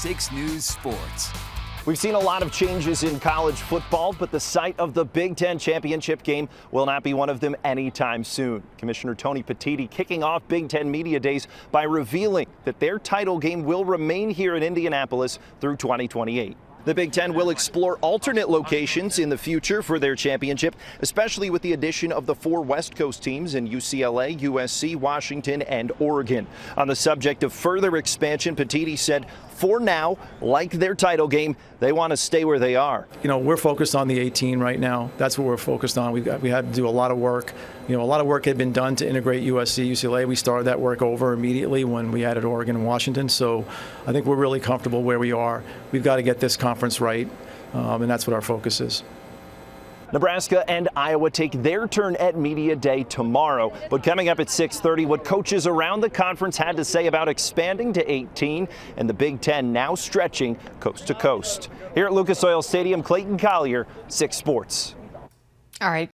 6 News Sports. We've seen a lot of changes in college football, but the site of the Big Ten championship game will not be one of them anytime soon. Commissioner Tony Petitti kicking off Big Ten Media Days by revealing that their title game will remain here in Indianapolis through 2028. The Big Ten will explore alternate locations in the future for their championship, especially with the addition of the 4 West Coast teams in UCLA, USC, Washington, and Oregon. On the subject of further expansion, Petitti said, for now, like their title game, they want to stay where they are. You know, we're focused on the 18 right now. That's what we're focused on. We had to do a lot of work. You know, a lot of work had been done to integrate USC, UCLA. We started that work over immediately when we added Oregon and Washington. So I think we're really comfortable where we are. We've got to get this conference right, and that's what our focus is. Nebraska and Iowa take their turn at Media Day tomorrow. But coming up at 6:30, what coaches around the conference had to say about expanding to 18 and the Big Ten now stretching coast to coast. Here at Lucas Oil Stadium, Clayton Collier, 6 Sports. All right.